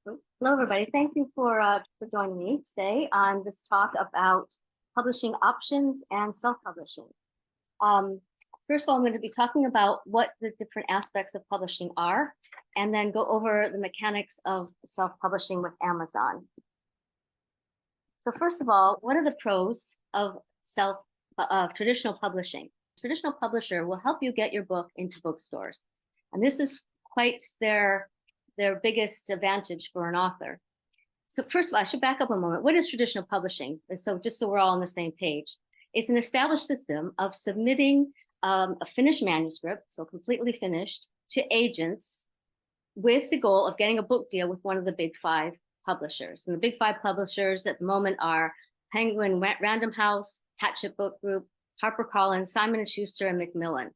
Hello, everybody. Thank you for joining me today on this talk about publishing options and self-publishing. First of all, I'm going to be talking about what the different aspects of publishing are, and then go over the mechanics of self-publishing with Amazon. So first of all, what are the pros of traditional publishing? Traditional publisher will help you get your book into bookstores, and this is quite their biggest advantage for an author. So first of all, I should back up a moment. What is traditional publishing? And so just so we're all on the same page, it's an established system of submitting a finished manuscript, so completely finished, to agents with the goal of getting a book deal with one of the big five publishers. And the big five publishers at the moment are Penguin Random House, Hatchet Book Group, HarperCollins, Simon & Schuster, and Macmillan.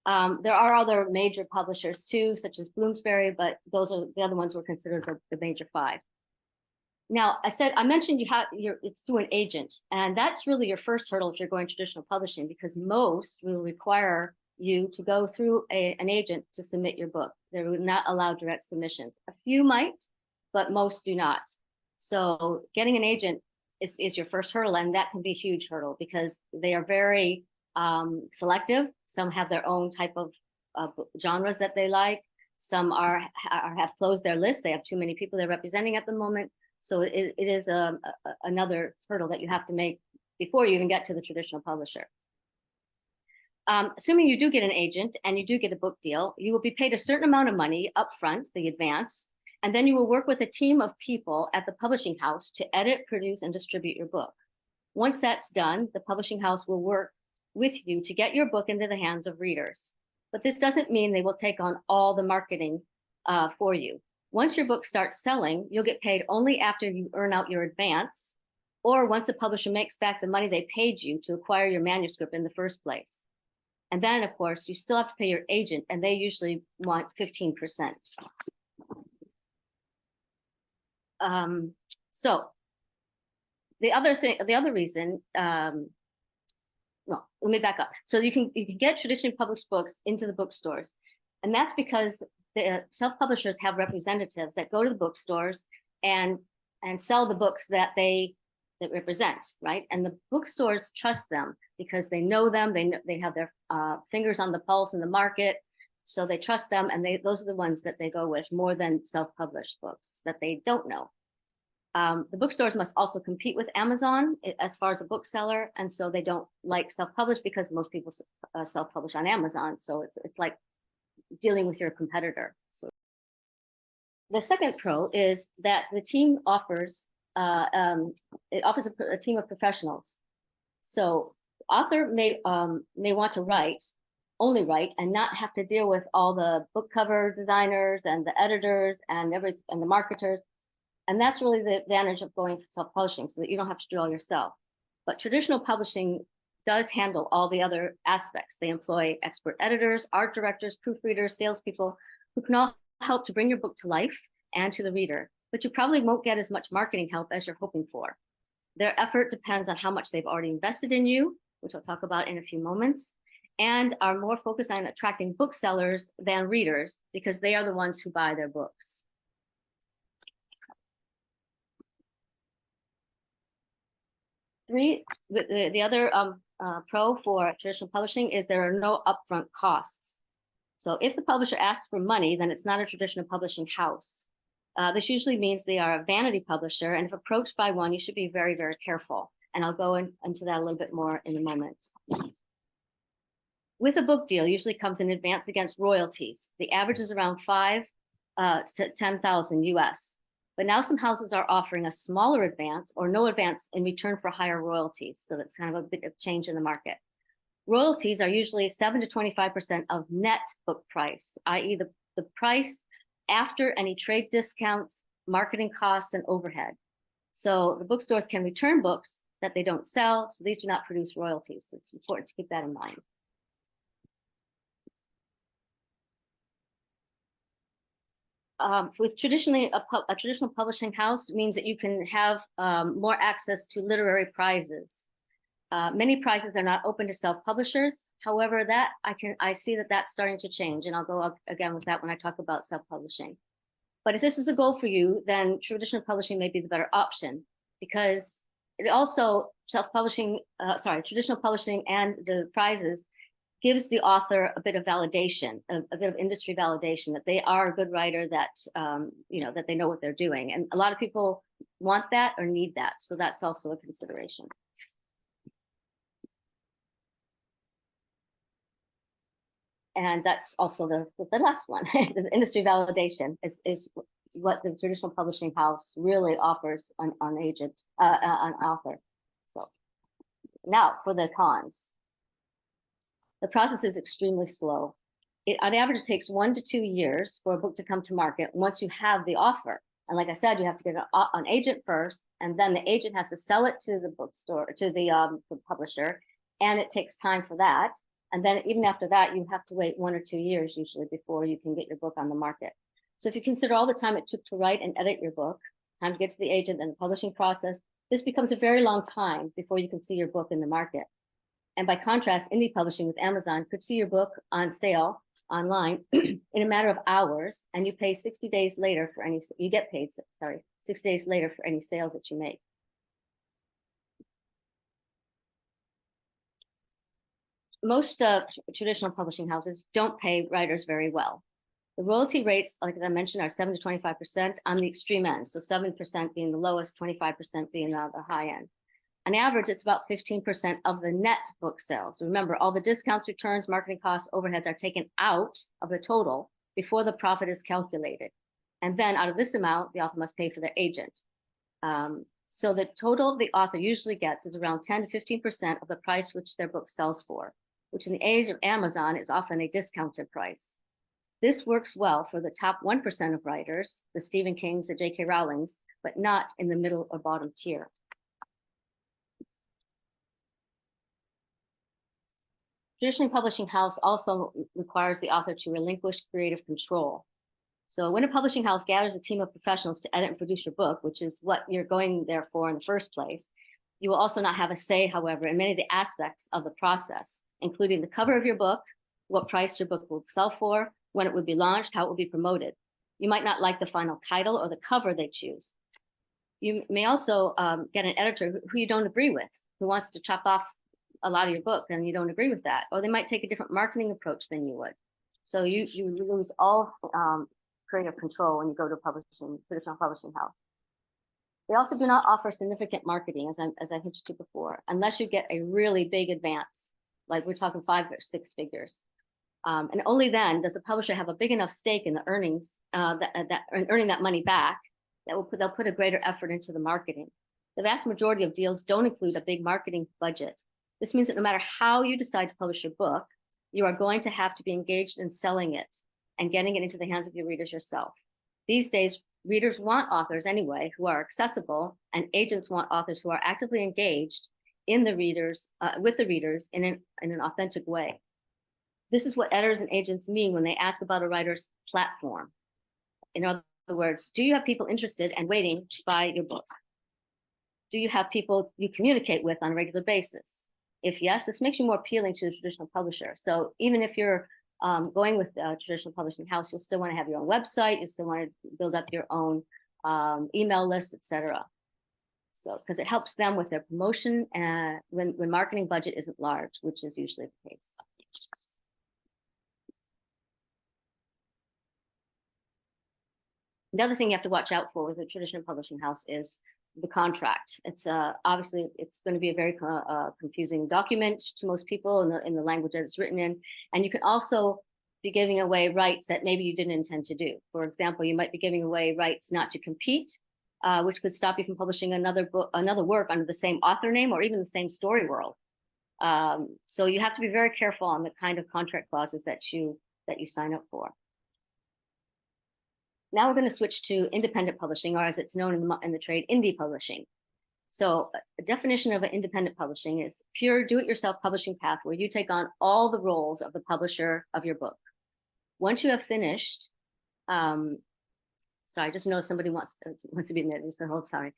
There are other major publishers too, such as Bloomsbury, but those are the other ones were considered the major five. Now, I mentioned it's through an agent, and that's really your first hurdle if you're going traditional publishing, because most will require you to go through an agent to submit your book. They would not allow direct submissions. A few might, but most do not. So getting an agent is your first hurdle, and that can be a huge hurdle because they are very selective. Some have their own type of genres that they like. Some have closed their list. They have too many people they're representing at the moment. So it is another hurdle that you have to make before you even get to the traditional publisher. Assuming you do get an agent and you do get a book deal, you will be paid a certain amount of money upfront, the advance, and then you will work with a team of people at the publishing house to edit, produce, and distribute your book. Once that's done, the publishing house will work with you to get your book into the hands of readers. But this doesn't mean they will take on all the marketing for you. Once your book starts selling, you'll get paid only after you earn out your advance, or once a publisher makes back the money they paid you to acquire your manuscript in the first place. And then, of course, you still have to pay your agent, and they usually want 15%. So the other reason, well, let me back up. So you can get traditionally published books into the bookstores, and that's because the self-publishers have representatives that go to the bookstores and sell the books that they represent, right? And the bookstores trust them because they know them. They have their fingers on the pulse in the market, so they trust them, and those are the ones that they go with more than self-published books that they don't know. The bookstores must also compete with Amazon as far as a bookseller, and so they don't like self-publish because most people self-publish on Amazon. So it's like dealing with your competitor. So the second pro is that the team offers a team of professionals. So author may want to only write and not have to deal with all the book cover designers and the editors and the marketers. And that's really the advantage of going for self-publishing, so that you don't have to do it all yourself. But traditional publishing does handle all the other aspects. They employ expert editors, art directors, proofreaders, salespeople who can all help to bring your book to life and to the reader. But you probably won't get as much marketing help as you're hoping for. Their effort depends on how much they've already invested in you, which I'll talk about in a few moments, and are more focused on attracting booksellers than readers because they are the ones who buy their books. The other pro for traditional publishing is there are no upfront costs. So if the publisher asks for money, then it's not a traditional publishing house. This usually means they are a vanity publisher, and if approached by one, you should be very, very careful. And I'll go into that a little bit more in a moment. With a book deal, usually comes in advance against royalties. The average is around 5 to 10,000 US. But now some houses are offering a smaller advance or no advance in return for higher royalties. So that's kind of a bit of change in the market. Royalties are usually 7 to 25% of net book price, i.e. the price after any trade discounts, marketing costs, and overhead. So the bookstores can return books that they don't sell, so these do not produce royalties. It's important to keep that in mind. With traditionally a traditional publishing house means that you can have more access to literary prizes. Many prizes are not open to self-publishers. However, I see that that's starting to change, and I'll go again with that when I talk about self-publishing. But if this is a goal for you, then traditional publishing may be the better option, because it also traditional publishing and the prizes gives the author a bit of validation, a bit of industry validation that they are a good writer, that that they know what they're doing. And a lot of people want that or need that. So that's also a consideration. And that's also the last one. The industry validation is what the traditional publishing house really offers on author. So now for the cons. The process is extremely slow. On average, it takes 1 to 2 years for a book to come to market once you have the offer. And like I said, you have to get an agent first, and then the agent has to sell it to the bookstore, to the publisher, and it takes time for that. And then even after that, you have to wait 1 or 2 years usually before you can get your book on the market. So if you consider all the time it took to write and edit your book, time to get to the agent and the publishing process, this becomes a very long time before you can see your book in the market. And by contrast, indie publishing with Amazon could see your book on sale online in a matter of hours, and you pay 60 days later for any, you get paid, 60 days later for any sales that you make. Most traditional publishing houses don't pay writers very well. The royalty rates, like I mentioned, are 7 to 25% on the extreme end. So 7% being the lowest, 25% being the high end. On average, it's about 15% of the net book sales. Remember, all the discounts, returns, marketing costs, overheads are taken out of the total before the profit is calculated. And then out of this amount, the author must pay for their agent. So the total the author usually gets is around 10 to 15% of the price which their book sells for, which in the age of Amazon is often a discounted price. This works well for the top 1% of writers, the Stephen Kings, the J.K. Rowlings, but not in the middle or bottom tier. Traditional publishing house also requires the author to relinquish creative control. So when a publishing house gathers a team of professionals to edit and produce your book, which is what you're going there for in the first place, you will also not have a say, however, in many of the aspects of the process, including the cover of your book, what price your book will sell for, when it would be launched, how it will be promoted. You might not like the final title or the cover they choose. You may also get an editor who you don't agree with, who wants to chop off a lot of your book and you don't agree with that, or they might take a different marketing approach than you would. So you lose all creative control when you go to a traditional publishing house. They also do not offer significant marketing, as I hinted to before, unless you get a really big advance, like we're talking 5 or 6 figures. And only then does a publisher have a big enough stake in the earnings, earning that money back, that they'll put a greater effort into the marketing. The vast majority of deals don't include a big marketing budget. This means that no matter how you decide to publish your book, you are going to have to be engaged in selling it and getting it into the hands of your readers yourself. These days, readers want authors anyway who are accessible, and agents want authors who are actively engaged in the readers, with the readers in an authentic way. This is what editors and agents mean when they ask about a writer's platform. In other words, do you have people interested and waiting to buy your book? Do you have people you communicate with on a regular basis? If yes, this makes you more appealing to the traditional publisher. So even if you're going with a traditional publishing house, you'll still want to have your own website, you still want to build up your own email list, etc. So because it helps them with their promotion when marketing budget isn't large, which is usually the case. The other thing you have to watch out for with a traditional publishing house is the contract. It's obviously it's going to be a very confusing document to most people in the language that it's written in, and you can also be giving away rights that maybe you didn't intend to do. For example, you might be giving away rights not to compete, which could stop you from publishing another work under the same author name or even the same story world. So you have to be very careful on the kind of contract clauses that you sign up for. Now we're going to switch to independent publishing, or as it's known in the trade, indie publishing. So a definition of an independent publishing is pure do-it-yourself publishing path where you take on all the roles of the publisher of your book. Once you have finished, sorry, I just know somebody wants to be in there. Sorry.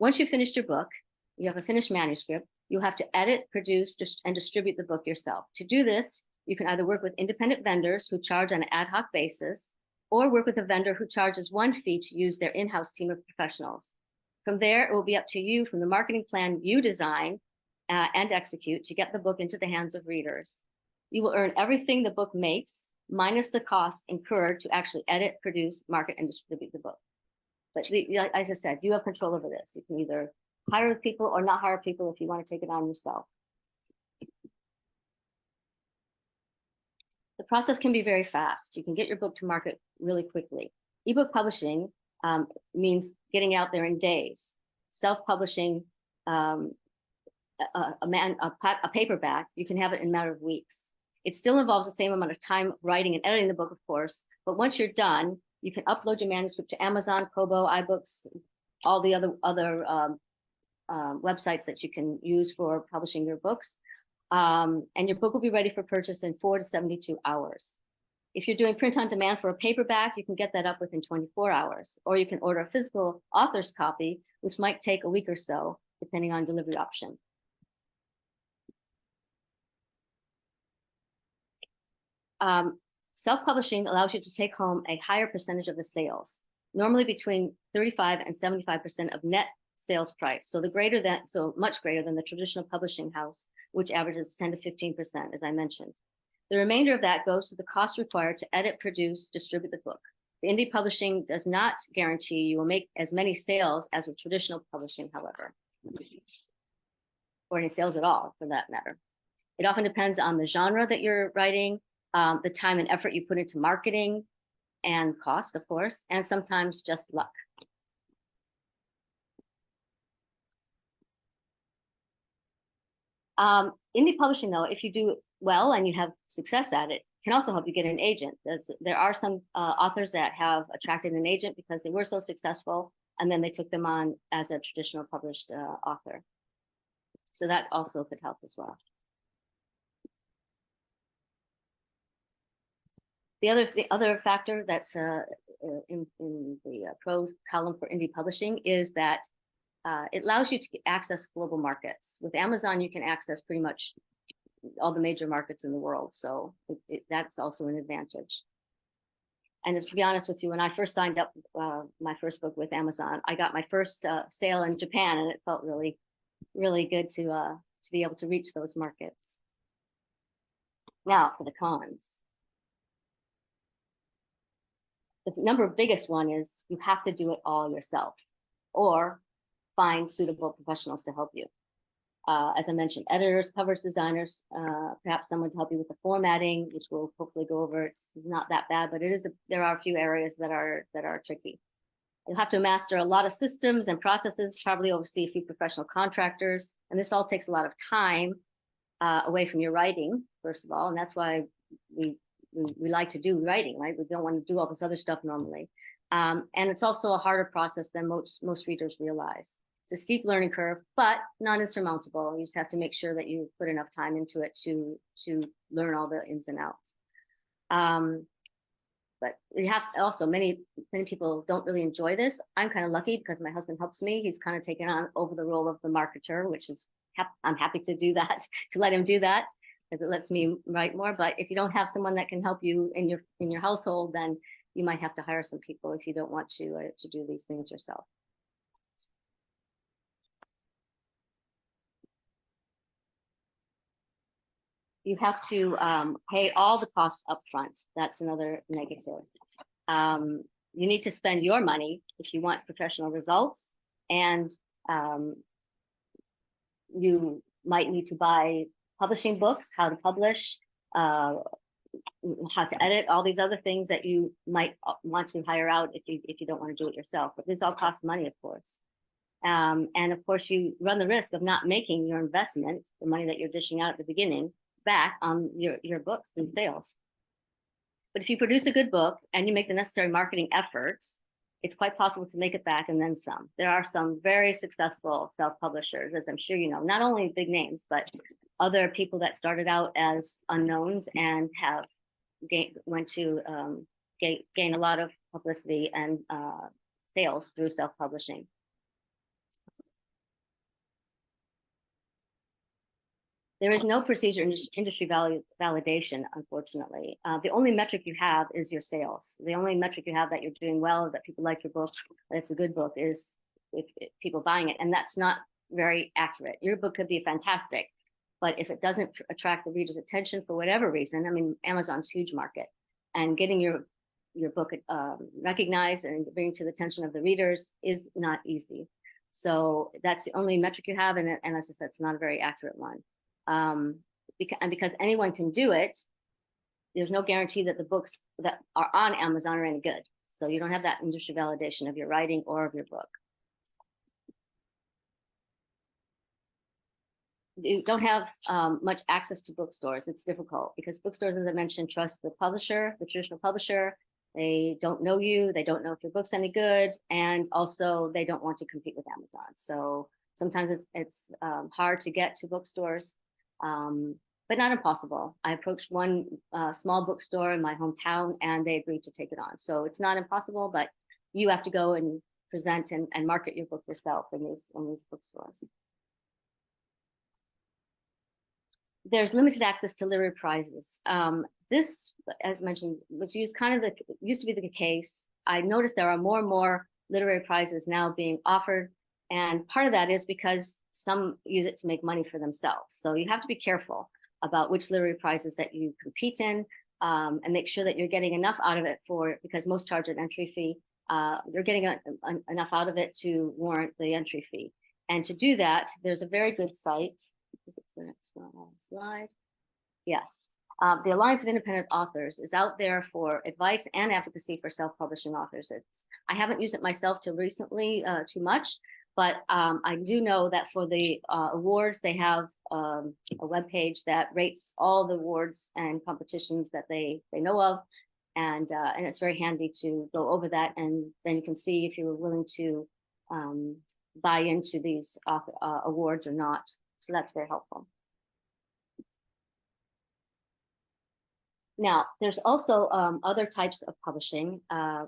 Once you've finished your book, you have a finished manuscript, you have to edit, produce, and distribute the book yourself. To do this, you can either work with independent vendors who charge on an ad hoc basis, or work with a vendor who charges one fee to use their in-house team of professionals. From there, it will be up to you from the marketing plan you design and execute to get the book into the hands of readers. You will earn everything the book makes, minus the costs incurred to actually edit, produce, market, and distribute the book. But as I said, you have control over this. You can either hire people or not hire people if you want to take it on yourself. The process can be very fast. You can get your book to market really quickly. Ebook publishing means getting out there in days. Self-publishing, a paperback, you can have it in a matter of weeks. It still involves the same amount of time writing and editing the book, of course, but once you're done, you can upload your manuscript to Amazon, Kobo, iBooks, all the other websites that you can use for publishing your books. And your book will be ready for purchase in 4 to 72 hours. If you're doing print on demand for a paperback, you can get that up within 24 hours, or you can order a physical author's copy, which might take a week or so, depending on delivery option. Self-publishing allows you to take home a higher percentage of the sales, normally between 35 and 75% of net sales price. So much greater than the traditional publishing house, which averages 10 to 15%, as I mentioned. The remainder of that goes to the cost required to edit, produce, distribute the book. The indie publishing does not guarantee you will make as many sales as with traditional publishing, however, or any sales at all, for that matter. It often depends on the genre that you're writing, the time and effort you put into marketing, and cost, of course, and sometimes just luck. Indie publishing, though, if you do well and you have success at it, can also help you get an agent. There are some authors that have attracted an agent because they were so successful, and then they took them on as a traditional published author. So that also could help as well. The other factor that's in the pros column for indie publishing is that it allows you to access global markets. With Amazon, you can access pretty much all the major markets in the world. So that's also an advantage. And to be honest with you, when I first signed up my first book with Amazon, I got my first sale in Japan, and it felt really, really good to be able to reach those markets. Now for the cons. The biggest one is you have to do it all yourself, or find suitable professionals to help you. As I mentioned, editors, covers designers, perhaps someone to help you with the formatting, which we'll hopefully go over. It's not that bad, but there are a few areas that are tricky. You'll have to master a lot of systems and processes, probably oversee a few professional contractors, and this all takes a lot of time away from your writing, first of all, and that's why we like to do writing, right? We don't want to do all this other stuff normally. And it's also a harder process than most readers realize. It's a steep learning curve, but not insurmountable. You just have to make sure that you put enough time into it to learn all the ins and outs. But you have also, many people don't really enjoy this. I'm kind of lucky because my husband helps me. He's kind of taken on over the role of the marketer, which is, I'm happy to do that, to let him do that, because it lets me write more. But if you don't have someone that can help you in your household, then you might have to hire some people if you don't want to do these things yourself. You have to pay all the costs up front. That's another negative. You need to spend your money if you want professional results, and you might need to buy publishing books, how to publish, how to edit, all these other things that you might want to hire out if you don't want to do it yourself. But this all costs money, of course. And of course, you run the risk of not making your investment, the money that you're dishing out at the beginning, back on your books and sales. But if you produce a good book and you make the necessary marketing efforts, it's quite possible to make it back and then some. There are some very successful self-publishers, as I'm sure you know, not only big names, but other people that started out as unknowns and have gain a lot of publicity and sales through self-publishing. There is no procedure in industry validation, unfortunately. The only metric you have is your sales. The only metric you have that you're doing well, that people like your book, that it's a good book, is if people buying it. And that's not very accurate. Your book could be fantastic, but if it doesn't attract the reader's attention for whatever reason, I mean, Amazon's a huge market, and getting your book recognized and bringing to the attention of the readers is not easy. So that's the only metric you have, and as I said, it's not a very accurate one. Because anyone can do it, there's no guarantee that the books that are on Amazon are any good. So you don't have that industry validation of your writing or of your book. You don't have much access to bookstores. It's difficult because bookstores, as I mentioned, trust the publisher, the traditional publisher. They don't know you. They don't know if your book's any good. And also they don't want to compete with Amazon. So sometimes it's hard to get to bookstores, but not impossible. I approached one small bookstore in my hometown and they agreed to take it on. So it's not impossible, but you have to go and present and market your book yourself in these bookstores. There's limited access to literary prizes. This, as mentioned, was used used to be the case. I noticed there are more and more literary prizes now being offered. And part of that is because some use it to make money for themselves. So you have to be careful about which literary prizes that you compete in, and make sure that you're getting enough out of it because most charge an entry fee. You're getting enough out of it to warrant the entry fee. And to do that, there's a very good site. I think it's the next one on the slide. Yes. The Alliance of Independent Authors is out there for advice and advocacy for self-publishing authors. I haven't used it myself till recently too much, but I do know that for the awards, they have a webpage that rates all the awards and competitions that they know of. And it's very handy to go over that. And then you can see if you're willing to buy into these awards or not. So that's very helpful. Now, there's also other types of publishing,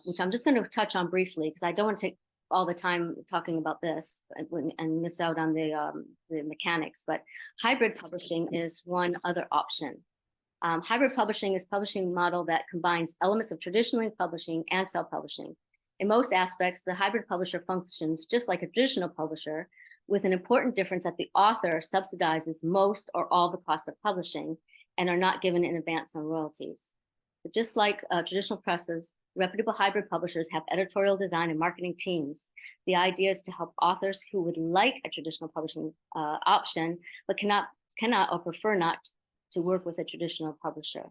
which I'm just going to touch on briefly because I don't want to take all the time talking about this and miss out on the mechanics. But hybrid publishing is one other option. Hybrid publishing is a publishing model that combines elements of traditional publishing and self-publishing. In most aspects, the hybrid publisher functions just like a traditional publisher, with an important difference that the author subsidizes most or all the costs of publishing and are not given in advance on royalties. But just like traditional presses, reputable hybrid publishers have editorial design and marketing teams. The idea is to help authors who would like a traditional publishing option, but cannot or prefer not to work with a traditional publisher.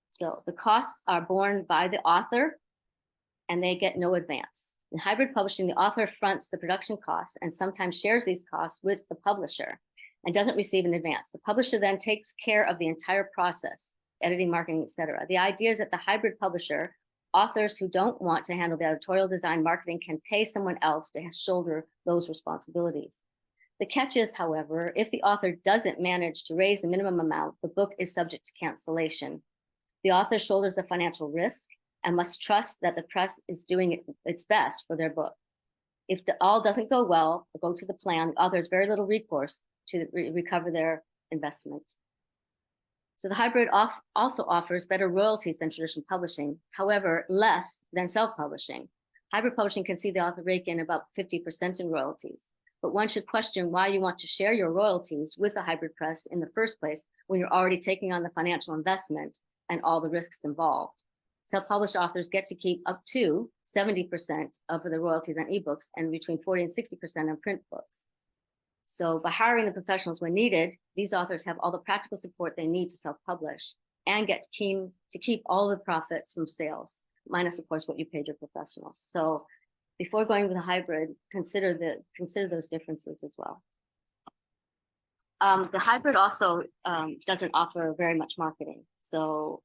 So the costs are borne by the author and they get no advance. In hybrid publishing, the author fronts the production costs and sometimes shares these costs with the publisher and doesn't receive an advance. The publisher then takes care of the entire process, editing, marketing, etc. The idea is that the hybrid publisher, authors who don't want to handle the editorial design marketing, can pay someone else to shoulder those responsibilities. The catch is, however, if the author doesn't manage to raise the minimum amount, the book is subject to cancellation. The author shoulders the financial risk and must trust that the press is doing its best for their book. If all doesn't go well or go to the plan, the author has very little recourse to recover their investment. So the hybrid also offers better royalties than traditional publishing, however, less than self-publishing. Hybrid publishing can see the author rake in about 50% in royalties, but one should question why you want to share your royalties with a hybrid press in the first place when you're already taking on the financial investment and all the risks involved. Self-published authors get to keep up to 70% of the royalties on ebooks and between 40 and 60% on print books. So by hiring the professionals when needed, these authors have all the practical support they need to self-publish and get to keep all the profits from sales, minus of course what you paid your professionals. So before going with a hybrid, consider those differences as well. The hybrid also doesn't offer very much marketing. So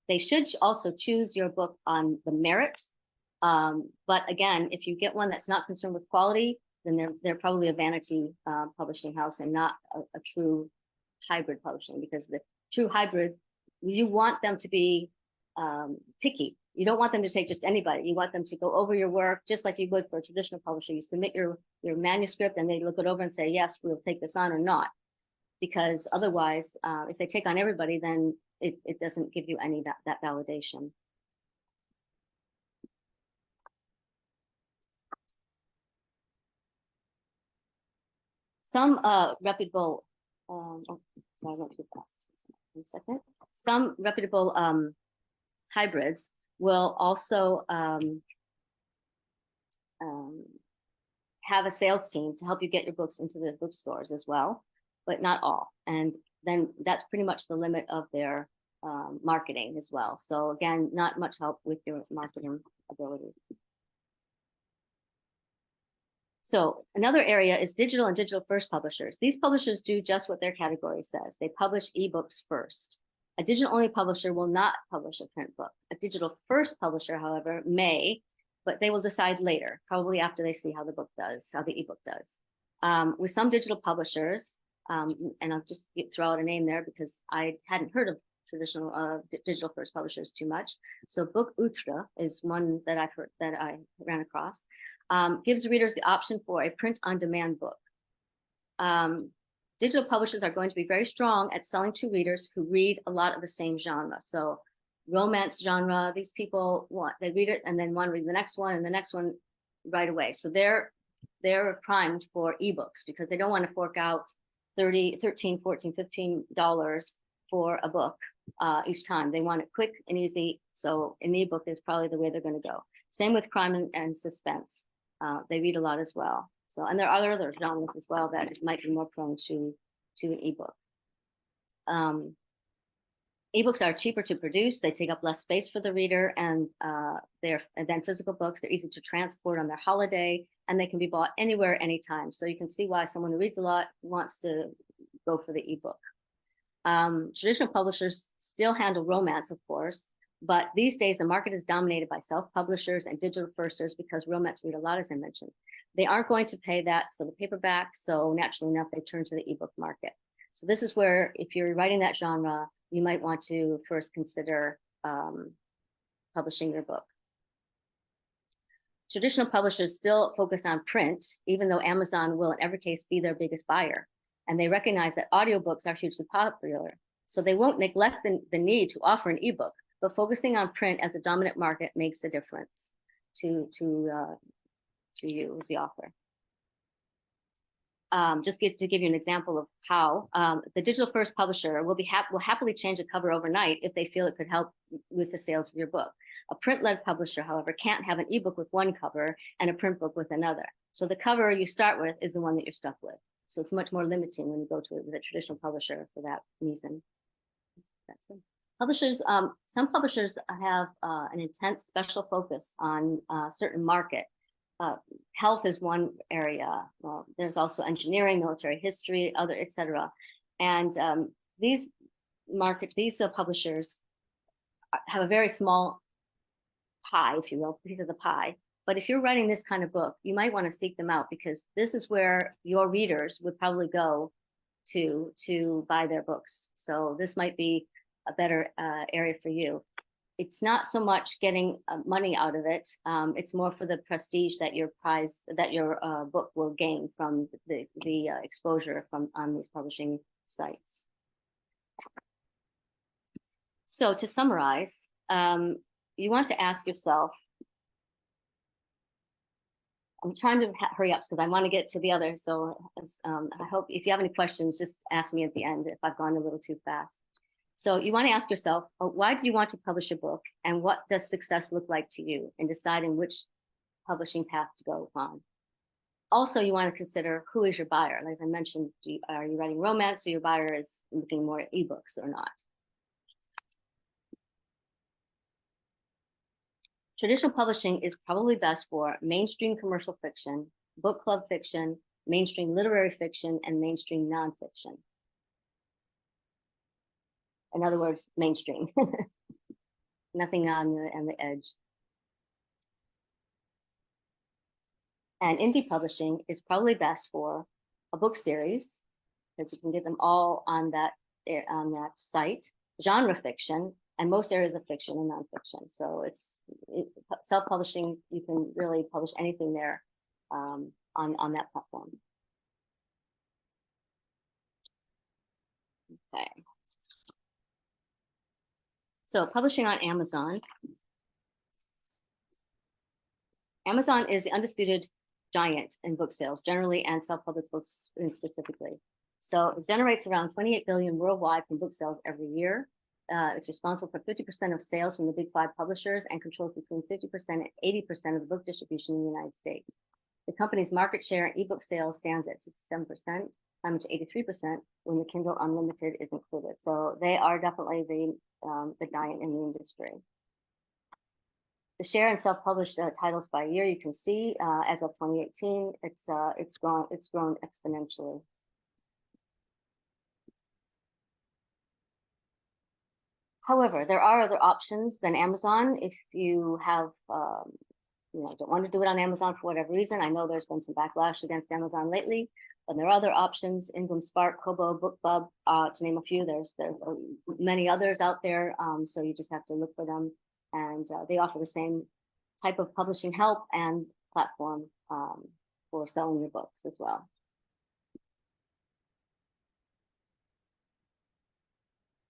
they should also choose your book on the merit. But again, if you get one that's not concerned with quality, then they're probably a vanity publishing house and not a true hybrid publishing, because the true hybrid, you want them to be picky. You don't want them to take just anybody. You want them to go over your work just like you would for a traditional publisher. You submit your manuscript and they look it over and say, yes, we'll take this on or not. because otherwise, if they take on everybody, then it doesn't give you any that validation. Some reputable, oh, sorry, I went too fast. 1 second. Some reputable hybrids will also have a sales team to help you get your books into the bookstores as well, but not all. And then that's pretty much the limit of their marketing as well. So again, not much help with your marketing ability. So another area is digital and digital first publishers. These publishers do just what their category says. They publish ebooks first. A digital only publisher will not publish a print book. A digital first publisher, however, may, but they will decide later, probably after they see how the book does, how the ebook does. With some digital publishers, and I'll just throw out a name there because I hadn't heard of traditional digital first publishers too much. So Book Auteure is one that I've heard, that I ran across. Gives readers the option for a print-on-demand book. Digital publishers are going to be very strong at selling to readers who read a lot of the same genre. So romance genre, these people they read it and then want to read the next one and the next one right away. So they're primed for ebooks because they don't want to fork out $13, $14, $15 for a book each time. They want it quick and easy. So an ebook is probably the way they're going to go. Same with crime and suspense. They read a lot as well. So, and there are other genres as well that might be more prone to an ebook. Ebooks are cheaper to produce. They take up less space for the reader, and then physical books. They're easy to transport on their holiday, and they can be bought anywhere, anytime. So you can see why someone who reads a lot wants to go for the ebook. Traditional publishers still handle romance, of course, but these days the market is dominated by self-publishers and digital firsters because romance read a lot, as I mentioned. They aren't going to pay that for the paperback, so naturally enough, they turn to the ebook market. So this is where, if you're writing that genre, you might want to first consider publishing your book. Traditional publishers still focus on print, even though Amazon will in every case be their biggest buyer. And they recognize that audiobooks are hugely popular. So they won't neglect the need to offer an ebook, but focusing on print as a dominant market makes a difference to you as the author. Just to give you an example of how the digital first publisher will happily change a cover overnight if they feel it could help with the sales of your book. A print-led publisher, however, can't have an ebook with one cover and a print book with another. So the cover you start with is the one that you're stuck with. So it's much more limiting when you go to the traditional publisher for that reason. That's it. Publishers, some publishers have an intense special focus on a certain market. Health is one area. There's also engineering, military history, other, etc. And these publishers have a very small pie, if you will, piece of the pie. But if you're writing this kind of book, you might want to seek them out because this is where your readers would probably go to buy their books. So this might be a better area for you. It's not so much getting money out of it. It's more for the prestige that your book will gain from the exposure on these publishing sites. So to summarize, you want to ask yourself, I'm trying to hurry up because I want to get to the other. So I hope if you have any questions, just ask me at the end if I've gone a little too fast. So you want to ask yourself, why do you want to publish a book? And what does success look like to you in deciding which publishing path to go on? Also, you want to consider who is your buyer. As I mentioned, are you writing romance, so your buyer is looking more at ebooks or not? Traditional publishing is probably best for mainstream commercial fiction, book club fiction, mainstream literary fiction, and mainstream nonfiction. In other words, mainstream. Nothing on the edge. And indie publishing is probably best for a book series, because you can get them all on that site, genre fiction, and most areas of fiction and nonfiction. So self-publishing, you can really publish anything there on that platform. Okay. So publishing on Amazon. Amazon is the undisputed giant in book sales generally and self-published books specifically. So it generates around 28 billion worldwide from book sales every year. It's responsible for 50% of sales from the big 5 publishers and controls between 50% and 80% of the book distribution in the United States. The company's market share in ebook sales stands at 67%, to 83% when the Kindle Unlimited is included. So they are definitely the giant in the industry. The share in self-published titles by year, you can see as of 2018, it's grown exponentially. However, there are other options than Amazon if you have, don't want to do it on Amazon for whatever reason. I know there's been some backlash against Amazon lately, but there are other options: Ingram Spark, Kobo, BookBub, to name a few. There's many others out there, so you just have to look for them, and they offer the same type of publishing help and platform for selling your books as well.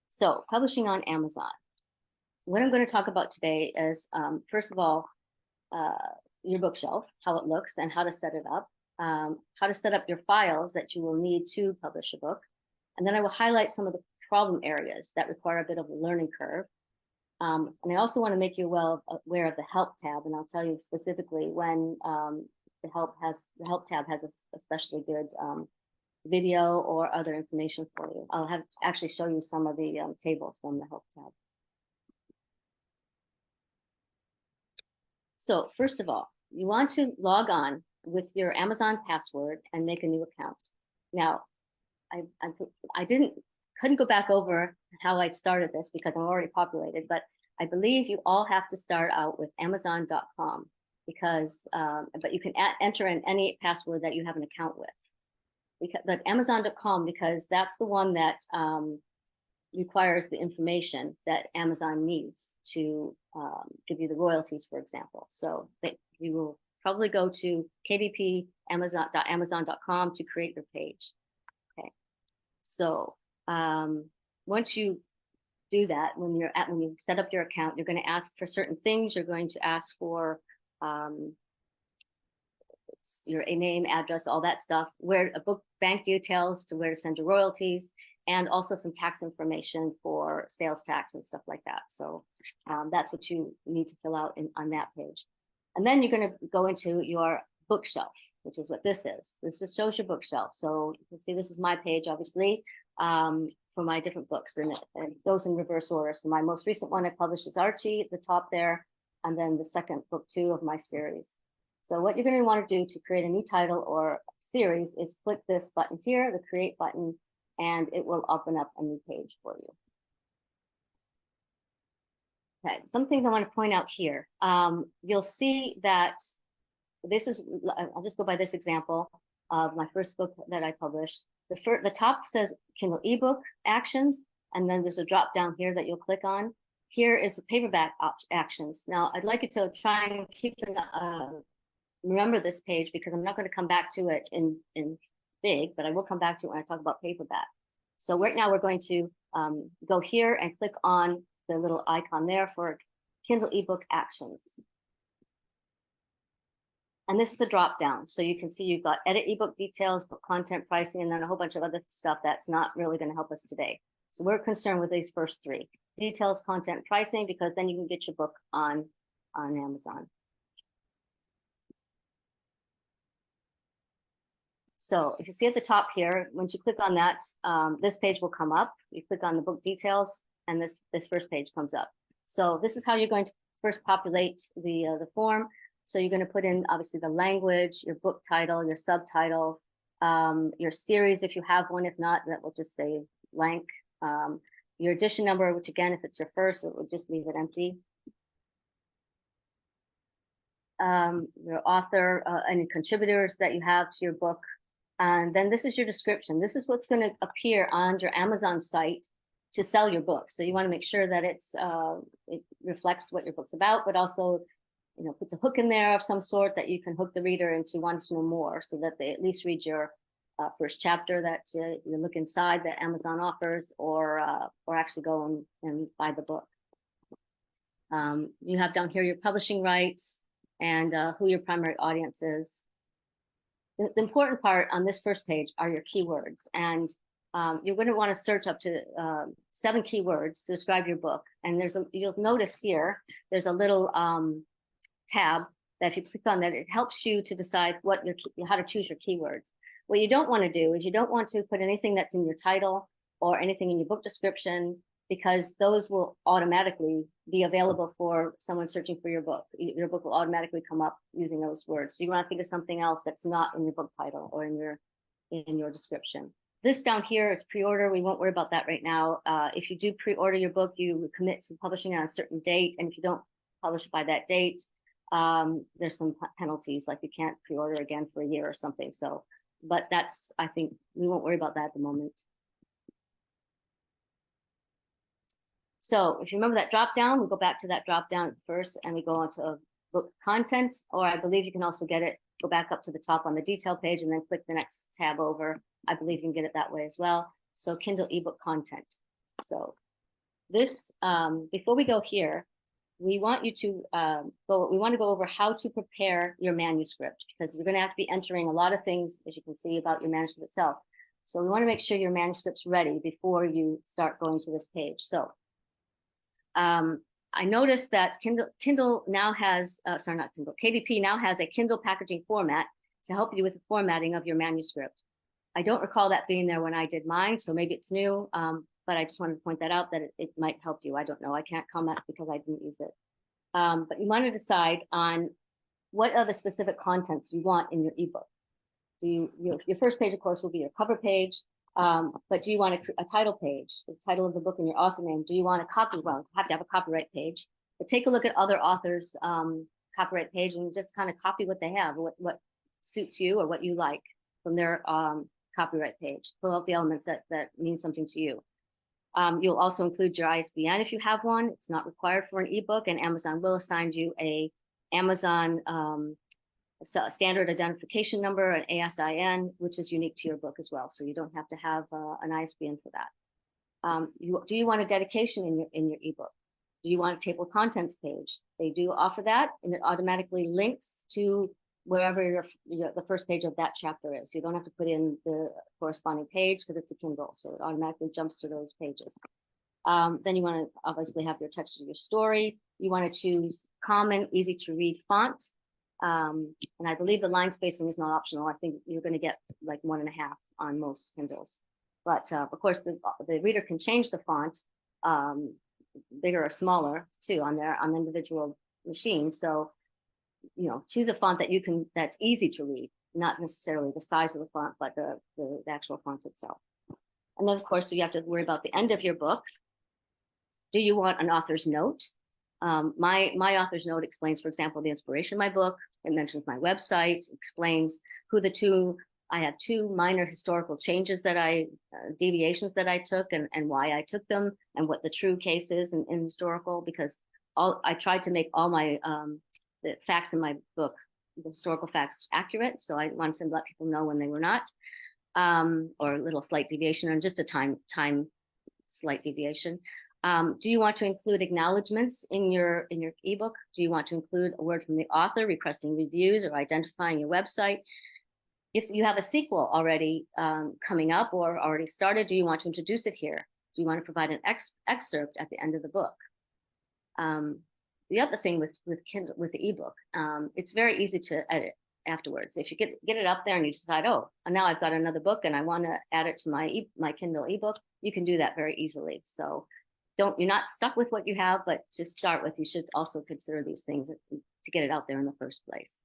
So publishing on Amazon. What I'm going to talk about today is, first of all, your bookshelf, how it looks and how to set it up, how to set up your files that you will need to publish a book. And then I will highlight some of the problem areas that require a bit of a learning curve. And I also want to make you well aware of the help tab, and I'll tell you specifically when the help tab has a especially good video or other information for you. I'll have to actually show you some of the tables from the help tab. So first of all, you want to log on with your Amazon password and make a new account. Now, I couldn't go back over how I started this because I'm already populated, but I believe you all have to start out with Amazon.com because, but you can enter in any password that you have an account with. But Amazon.com, because that's the one that requires the information that Amazon needs to give you the royalties, for example. So you will probably go to KDP Amazon.com to create your page. Okay. So once you do that, when you set up your account, you're going to ask for certain things. You're going to ask for your name, address, all that stuff, where a book bank details to where to send your royalties, and also some tax information for sales tax and stuff like that. So that's what you need to fill out on that page. And then you're going to go into your bookshelf, which is what this is. This just shows your bookshelf. So you can see this is my page, obviously, for my different books, and it goes in reverse order. So my most recent one I published is Archie at the top there, and then the second book 2 of my series. So what you're going to want to do to create a new title or series is click this button here, the create button, and it will open up a new page for you. Okay, some things I want to point out here. You'll see that this is, I'll just go by this example of my first book that I published. The top says Kindle ebook actions, and then there's a drop down here that you'll click on. Here is the paperback actions. Now, I'd like you to try and remember this page because I'm not going to come back to it in big, but I will come back to it when I talk about paperback. So right now we're going to go here and click on the little icon there for Kindle ebook actions. And this is the drop down. So you can see you've got edit ebook details, book content, pricing, and then a whole bunch of other stuff that's not really going to help us today. So we're concerned with these first 3: details, content, pricing, because then you can get your book on Amazon. So if you see at the top here, once you click on that, this page will come up. You click on the book details, and this first page comes up. So this is how you're going to first populate the form. So you're going to put in, obviously, the language, your book title, your subtitles, your series, if you have one. If not, that will just say blank. Your edition number, which again, if it's your first, it will just leave it empty. Your author, any contributors that you have to your book. And then this is your description. This is what's going to appear on your Amazon site to sell your book. So you want to make sure that it reflects what your book's about, but also, puts a hook in there of some sort that you can hook the reader into wanting to know more, so that they at least read your first chapter that you look inside that Amazon offers, or actually go and buy the book. You have down here your publishing rights and who your primary audience is. The important part on this first page are your keywords, and you're going to want to search up to 7 keywords to describe your book. And you'll notice here there's a little tab that if you click on that, it helps you to decide how to choose your keywords. What you don't want to do is you don't want to put anything that's in your title or anything in your book description, because those will automatically be available for someone searching for your book. Your book will automatically come up using those words. So you want to think of something else that's not in your book title or in your description. This down here is pre-order. We won't worry about that right now. If you do pre-order your book, you commit to publishing on a certain date, and if you don't publish by that date, there's some penalties, like you can't pre-order again for a year or something. So, but I think we won't worry about that at the moment. So if you remember that drop down, we go back to that drop down first, and we go on to book content, or I believe you can also get it, go back up to the top on the detail page and then click the next tab over. I believe you can get it that way as well. So Kindle ebook content. So this, before we go here, we want you to we want to go over how to prepare your manuscript, because you're going to have to be entering a lot of things, as you can see, about your manuscript itself. So we want to make sure your manuscript's ready before you start going to this page. So I noticed that Kindle now has, sorry, not Kindle, KDP now has a Kindle packaging format to help you with the formatting of your manuscript. I don't recall that being there when I did mine, so maybe it's new, but I just wanted to point that out, that it might help you. I don't know. I can't comment because I didn't use it. But you want to decide on what are the specific contents you want in your ebook. Your first page, of course, will be your cover page. But do you want a title page, the title of the book and your author name? Do you want you have to have a copyright page, but take a look at other authors' copyright page and just kind of copy what they have, what suits you or what you like from their copyright page. Pull out the elements that mean something to you. You'll also include your ISBN if you have one. It's not required for an ebook, and Amazon will assign you a Amazon standard identification number, an ASIN, which is unique to your book as well. So you don't have to have an ISBN for that. Do you want a dedication in your ebook? Do you want a table of contents page? They do offer that, and it automatically links to wherever the first page of that chapter is. You don't have to put in the corresponding page because it's a Kindle, so it automatically jumps to those pages. Then you want to obviously have your text of your story. You want to choose common, easy to read font. And I believe the line spacing is not optional. I think you're going to get like 1.5 on most Kindles. But of course, the reader can change the font bigger or smaller too on individual machines. So, choose a font that's easy to read, not necessarily the size of the font, but the actual font itself. And then, of course, you have to worry about the end of your book. Do you want an author's note? My author's note explains, for example, the inspiration of my book. It mentions my website, explains I have 2 minor historical changes deviations that I took and why I took them, and what the true case is in historical, because I tried to make all my the facts in my book, the historical facts, accurate. So I wanted to let people know when they were not, or a little slight deviation, or just a time slight deviation. Do you want to include acknowledgements in your ebook? Do you want to include a word from the author requesting reviews or identifying your website? If you have a sequel already coming up or already started, do you want to introduce it here? Do you want to provide an excerpt at the end of the book? The other thing with Kindle, with the ebook, it's very easy to edit afterwards. If you get it up there and you decide, oh, now I've got another book and I want to add it to my Kindle ebook, you can do that very easily. So you're not stuck with what you have, but to start with, you should also consider these things to get it out there in the first place.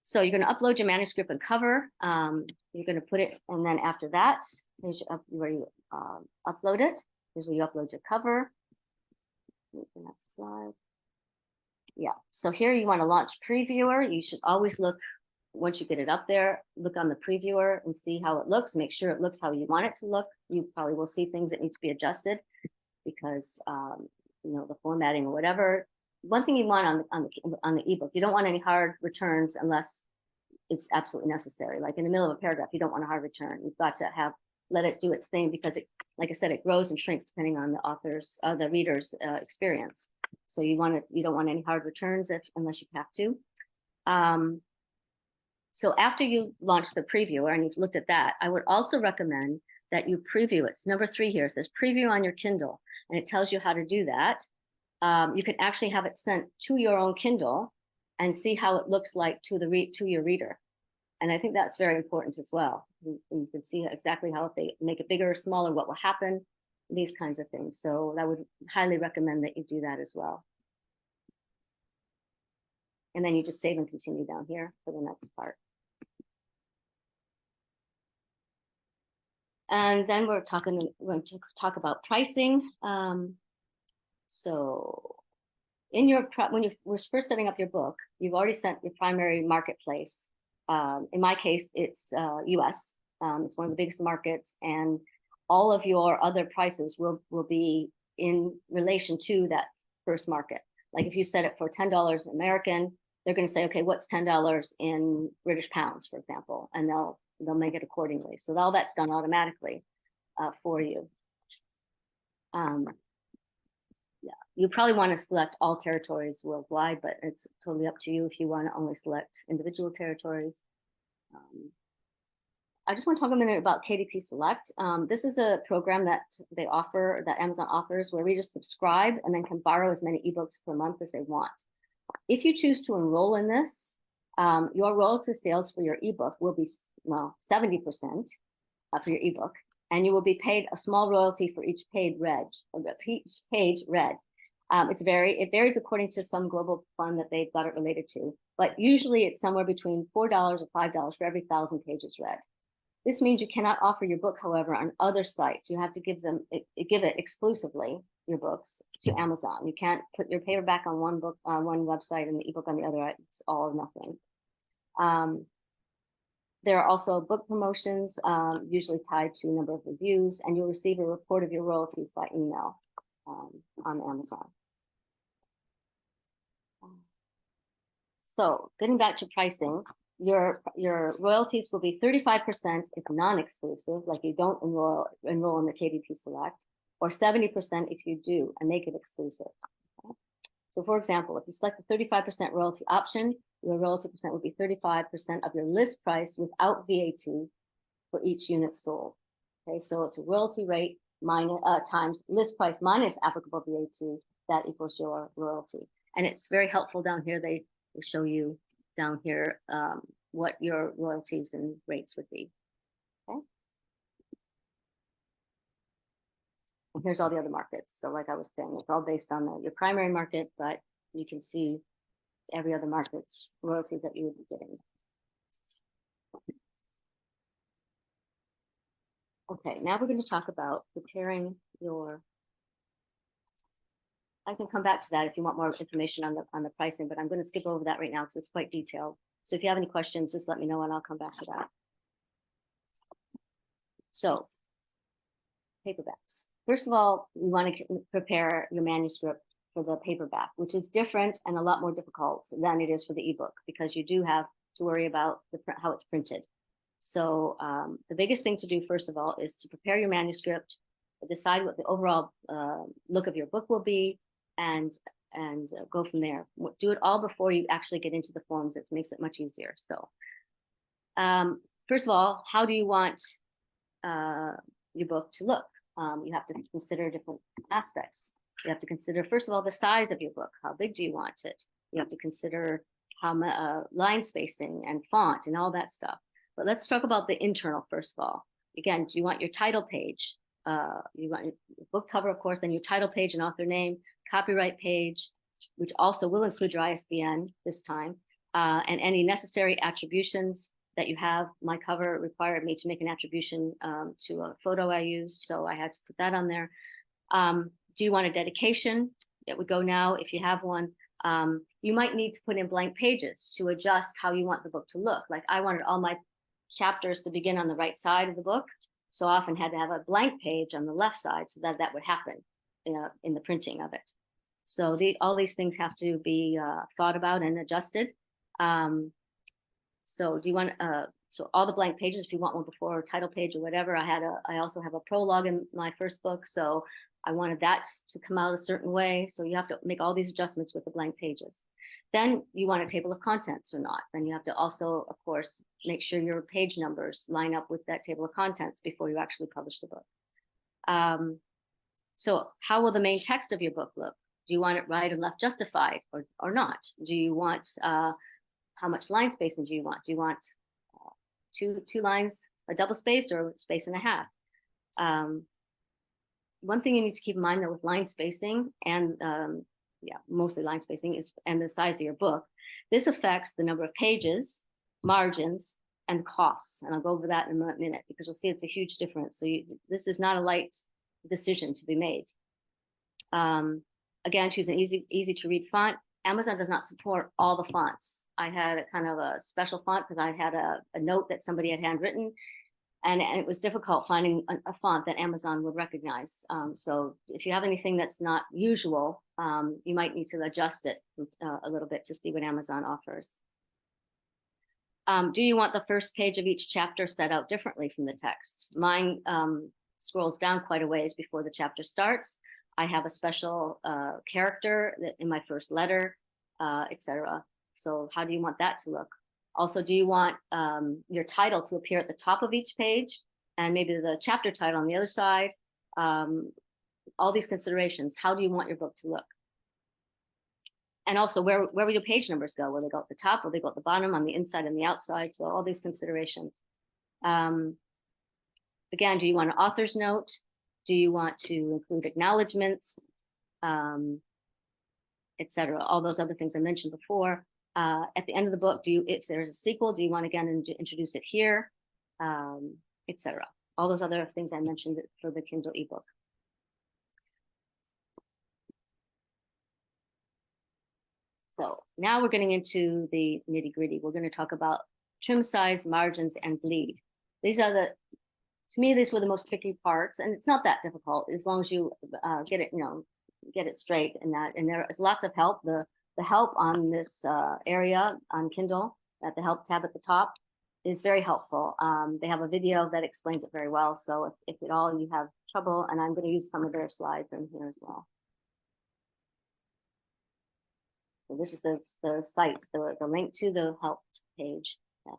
So you're going to upload your manuscript and cover. You're going to put it, and then after that, here's where you upload it. Here's where you upload your cover. The next slide. Yeah, so here you want to launch previewer. You should always look, once you get it up there, look on the previewer and see how it looks. Make sure it looks how you want it to look. You probably will see things that need to be adjusted because the formatting or whatever. One thing you want on the ebook, you don't want any hard returns unless it's absolutely necessary. Like in the middle of a paragraph, you don't want a hard return. You've got to let it do its thing, because it, like I said, it grows and shrinks depending on the author's, the reader's experience. So you don't want any hard returns unless you have to. So after you launch the previewer and you've looked at that, I would also recommend that you preview it. It's number 3 here. It says preview on your Kindle, and it tells you how to do that. You can actually have it sent to your own Kindle and see how it looks like to your reader. And I think that's very important as well. You can see exactly how, if they make it bigger or smaller, what will happen, these kinds of things. So I would highly recommend that you do that as well. And then you just save and continue down here for the next part. And then we're going to talk about pricing. So when you were first setting up your book, you've already sent your primary marketplace. In my case, it's US. It's one of the biggest markets, and all of your other prices will be in relation to that first market. Like if you set it for $10 American, they're going to say, okay, what's $10 in British pounds, for example, and they'll make it accordingly. So all that's done automatically for you. Yeah, you probably want to select all territories worldwide, but it's totally up to you if you want to only select individual territories. I just want to talk a minute about KDP Select. This is a program that they offer, that Amazon offers, where readers subscribe and then can borrow as many ebooks per month as they want. If you choose to enroll in this, your royalty sales for your ebook will be, well, 70% for your ebook, and you will be paid a small royalty for each page read. It varies according to some global fund that they've got it related to, but usually it's somewhere between $4 or $5 for every 1,000 pages read. This means you cannot offer your book, however, on other sites. You have to give it exclusively, your books, to Amazon. You can't put your paperback on one book on one website and the ebook on the other. It's all or nothing. There are also book promotions, usually tied to a number of reviews, and you'll receive a report of your royalties by email on Amazon. So getting back to pricing, your royalties will be 35% if non-exclusive, like you don't enroll in the KDP Select, or 70% if you do and make it exclusive. Okay? So for example, if you select the 35% royalty option, your royalty percent would be 35% of your list price without VAT for each unit sold. Okay, so it's a royalty rate times list price minus applicable VAT, that equals your royalty. And it's very helpful down here. They show you down here what your royalties and rates would be. Okay. And here's all the other markets. So like I was saying, it's all based on your primary market, but you can see every other market's royalties that you would be getting. Okay, now we're going to talk about preparing your. I can come back to that if you want more information on the pricing, but I'm going to skip over that right now because it's quite detailed. So if you have any questions, just let me know and I'll come back to that. So, paperbacks. First of all, you want to prepare your manuscript for the paperback, which is different and a lot more difficult than it is for the ebook, because you do have to worry about how it's printed. So the biggest thing to do, first of all, is to prepare your manuscript, decide what the overall look of your book will be, and go from there. Do it all before you actually get into the forms. It makes it much easier. So first of all, how do you want your book to look? You have to consider different aspects. You have to consider, first of all, the size of your book. How big do you want it? You have to consider how line spacing and font and all that stuff. But let's talk about the internal first of all. Again, do you want your title page? You want your book cover, of course, then your title page and author name, copyright page, which also will include your ISBN this time, and any necessary attributions that you have. My cover required me to make an attribution to a photo I used, so I had to put that on there. Do you want a dedication? It would go now if you have one. You might need to put in blank pages to adjust how you want the book to look. Like I wanted all my chapters to begin on the right side of the book, so I often had to have a blank page on the left side so that would happen in the printing of it. So all these things have to be thought about and adjusted. So do you want, so all the blank pages, if you want one before, title page or whatever, I also have a prologue in my first book. So I wanted that to come out a certain way. So you have to make all these adjustments with the blank pages. Then you want a table of contents or not. Then you have to also, of course, make sure your page numbers line up with that table of contents before you actually publish the book. So how will the main text of your book look? Do you want it right and left justified or not? Do you want, how much line spacing do you want? Do you want two lines, a double spaced or space and a half? One thing you need to keep in mind though with line spacing and mostly line spacing is, and the size of your book, this affects the number of pages, margins, and costs. And I'll go over that in a minute because you'll see it's a huge difference. So this is not a light decision to be made. Again, choose an easy to read font. Amazon does not support all the fonts. I had a kind of a special font because I had a note that somebody had handwritten, and it was difficult finding a font that Amazon would recognize. So if you have anything that's not usual, you might need to adjust it a little bit to see what Amazon offers. Do you want the first page of each chapter set out differently from the text? Mine scrolls down quite a ways before the chapter starts. I have a special character in my first letter, etc. So how do you want that to look? Also, do you want your title to appear at the top of each page and maybe the chapter title on the other side? All these considerations. How do you want your book to look? And also, where will your page numbers go? Will they go at the top? Will they go at the bottom, on the inside and the outside? So all these considerations. Again, do you want an author's note? Do you want to include acknowledgements, etc.? All those other things I mentioned before. At the end of the book, if there's a sequel, do you want again to introduce it here, etc.? All those other things I mentioned for the Kindle ebook. So now we're getting into the nitty-gritty. We're going to talk about trim size, margins, and bleed. These are to me, these were the most tricky parts, and it's not that difficult as long as you get it straight in that. And there is lots of help. The help on this area on Kindle, at the help tab at the top, is very helpful. They have a video that explains it very well. So if at all you have trouble, and I'm going to use some of their slides in here as well. So this is the site, the link to the help page that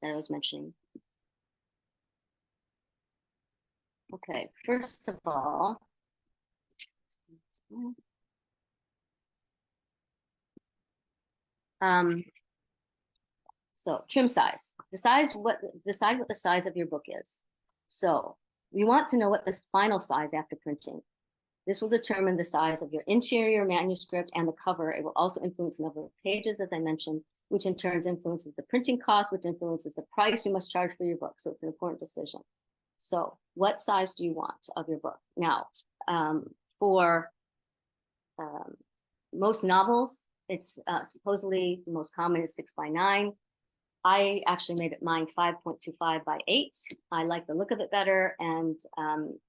I was mentioning. Okay, first of all, so trim size. Decide what the size of your book is. So you want to know what the final size after printing. This will determine the size of your interior manuscript and the cover. It will also influence the number of pages, as I mentioned, which in turn influences the printing cost, which influences the price you must charge for your book. So it's an important decision. So what size do you want of your book? Now, for most novels, it's supposedly the most common is 6x9. I actually made mine 5.25 by 8. I like the look of it better, and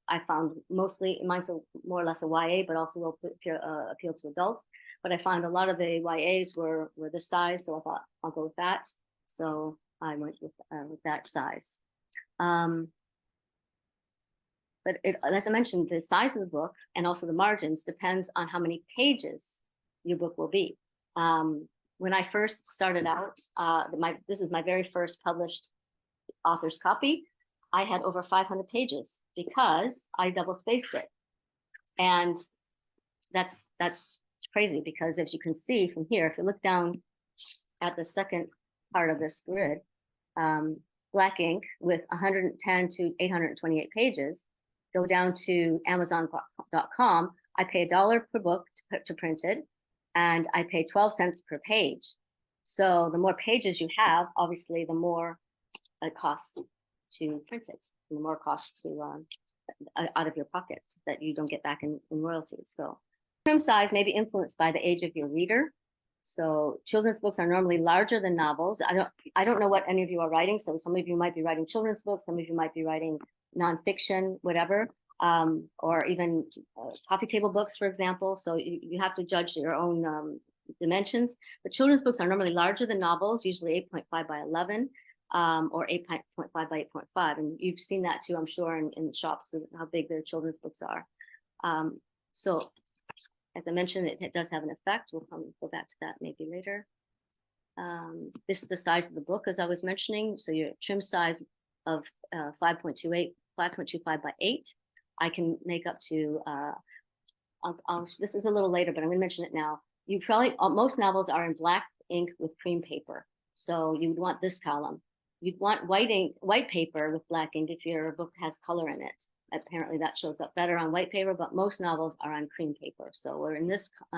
I found mostly mine's more or less a YA, but also will appeal to adults. But I found a lot of the YAs were this size, so I thought I'll go with that. So I went with that size. But as I mentioned, the size of the book and also the margins depends on how many pages your book will be. When I first started out, this is my very first published author's copy. I had over 500 pages because I double spaced it. And that's crazy because as you can see from here, if you look down at the second part of this grid, black ink with 110 to 828 pages, go down to Amazon.com. I pay $1 per book to print it, and I pay 12 cents per page. So the more pages you have, obviously, the more it costs to print it, and the more costs to out of your pocket that you don't get back in royalties. So trim size may be influenced by the age of your reader. So children's books are normally larger than novels. I don't know what any of you are writing. So some of you might be writing children's books, some of you might be writing nonfiction, whatever, or even coffee table books, for example. So you have to judge your own dimensions. The children's books are normally larger than novels, usually 8.5 by 11 or 8.5 by 8.5. And you've seen that too, I'm sure, in shops, how big their children's books are. So as I mentioned, it does have an effect. We'll probably go back to that maybe later. This is the size of the book, as I was mentioning. So your trim size of 5.25 by 8. I can make up to, this is a little later, but I'm going to mention it now. You probably, most novels are in black ink with cream paper. So you would want this column. You'd want white paper with black ink if your book has color in it. Apparently that shows up better on white paper, but most novels are on cream paper. So we're on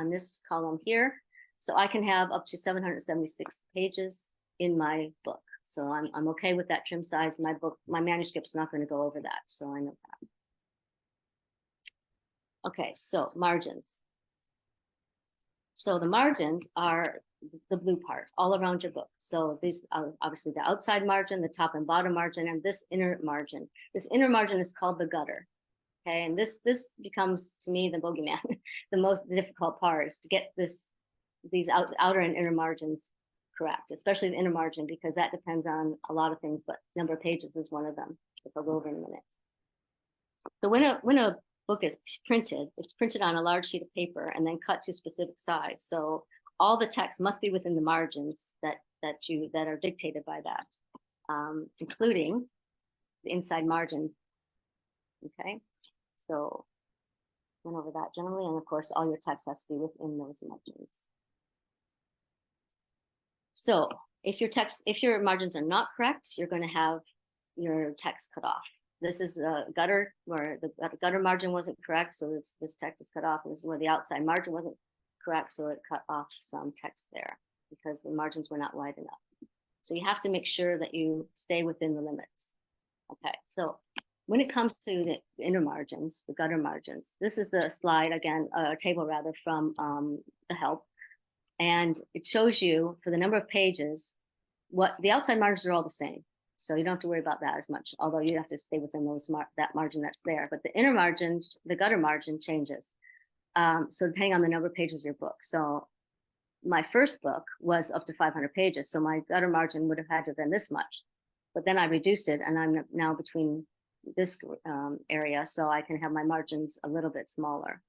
this column here. So I can have up to 776 pages in my book. So I'm okay with that trim size. My manuscript's not going to go over that. So I know that. Okay, so margins. So the margins are the blue part all around your book. So these are obviously the outside margin, the top and bottom margin, and this inner margin. This inner margin is called the gutter. Okay, and this becomes, to me, the bogeyman. The most difficult part is to get these outer and inner margins correct, especially the inner margin, because that depends on a lot of things, but number of pages is one of them, which I'll go over in a minute. So when a book is printed, it's printed on a large sheet of paper and then cut to specific size. So all the text must be within the margins that are dictated by that, including the inside margin. Okay, so went over that generally, and of course, all your text has to be within those margins. So if your margins are not correct, you're going to have your text cut off. This is a gutter where the gutter margin wasn't correct, so this text is cut off. And this is where the outside margin wasn't correct, so it cut off some text there because the margins were not wide enough. So you have to make sure that you stay within the limits. Okay, so when it comes to the inner margins, the gutter margins, this is a slide, again, a table rather, from the help. And it shows you for the number of pages, what the outside margins are all the same. So you don't have to worry about that as much, although you have to stay within that margin that's there. But the inner margin, the gutter margin changes. So depending on the number of pages of your book. So my first book was up to 500 pages. So my gutter margin would have had to have been this much. But then I reduced it, and I'm now between this area, so I can have my margins a little bit smaller.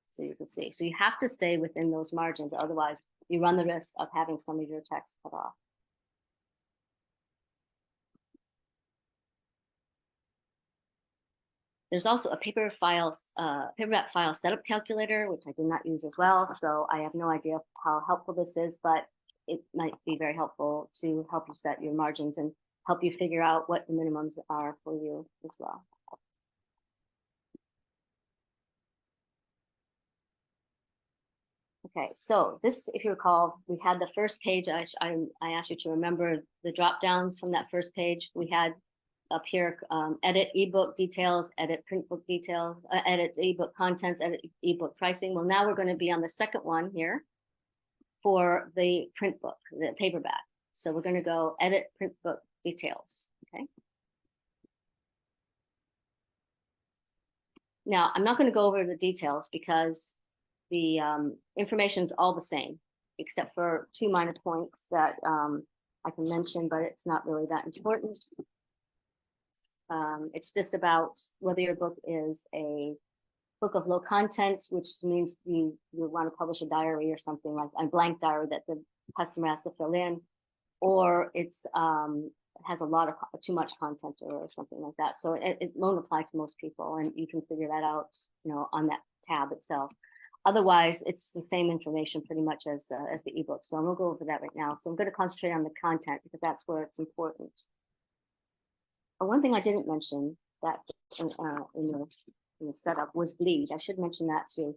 So you can see. So you have to stay within those margins. Otherwise, you run the risk of having some of your text cut off. There's also a paperback file setup calculator, which I did not use as well. So I have no idea how helpful this is, but it might be very helpful to help you set your margins and help you figure out what the minimums are for you as well. Okay, so this, if you recall, we had the first page. I asked you to remember the drop downs from that first page. We had up here, edit ebook details, edit print book details, edit ebook contents, edit ebook pricing. Well, now we're going to be on the second one here for the print book, the paperback. So we're going to go edit print book details. Okay. Now, I'm not going to go over the details because the information is all the same, except for 2 minor points that I can mention, but it's not really that important. It's just about whether your book is a book of low content, which means you want to publish a diary or something, like a blank diary that the customer has to fill in, or it's has a lot of too much content or something like that. So it won't apply to most people, and you can figure that out, on that tab itself. Otherwise, it's the same information pretty much as the ebook. So I'm going to go over that right now. So I'm going to concentrate on the content because that's where it's important. One thing I didn't mention that in the setup was bleed. I should mention that too.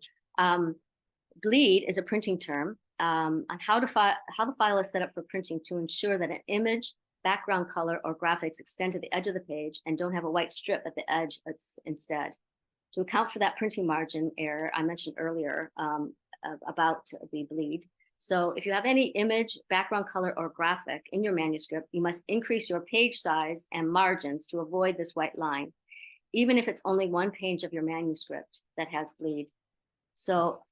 Bleed is a printing term on how the file is set up for printing to ensure that an image, background color, or graphics extend to the edge of the page and don't have a white strip at the edge instead. To account for that printing margin error I mentioned earlier about the bleed. So if you have any image, background color, or graphic in your manuscript, you must increase your page size and margins to avoid this white line, even if it's only one page of your manuscript that has bleed. So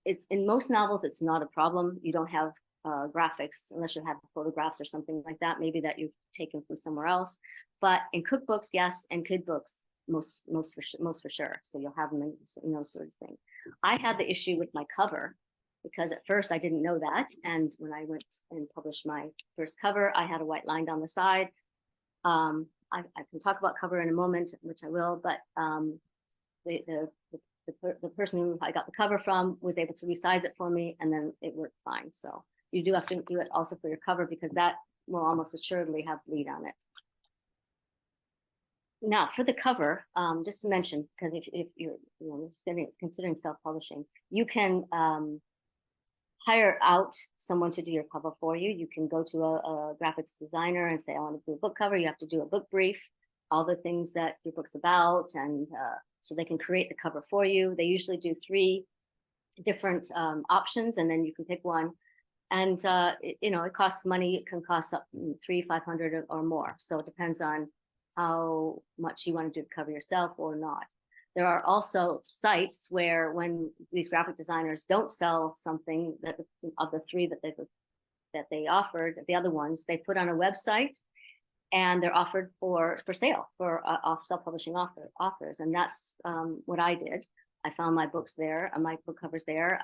it's in most novels, it's not a problem. You don't have graphics unless you have photographs or something like that, maybe that you've taken from somewhere else. But in cookbooks, yes, and kid books, most for sure. So you'll have them in those sorts of things. I had the issue with my cover because at first I didn't know that, and when I went and published my first cover, I had a white line down the side. I can talk about cover in a moment, which I will, but the person who I got the cover from was able to resize it for me, and then it worked fine. So you do have to do it also for your cover, because that will almost assuredly have bleed on it. Now for the cover, just to mention, because if you're considering self-publishing, you can hire out someone to do your cover for you. You can go to a graphics designer and say, I want to do a book cover. You have to do a book brief, all the things that your book's about, and so they can create the cover for you. They usually do 3 different options, and then you can pick one. And it costs money. It can cost up $300-500 or more. So it depends on how much you want to do the cover yourself or not. There are also sites where, when these graphic designers don't sell something that of the 3 that they offered, the other ones they put on a website, and they're offered for sale for self-publishing authors, and that's what I did. I found my books there, my book covers there.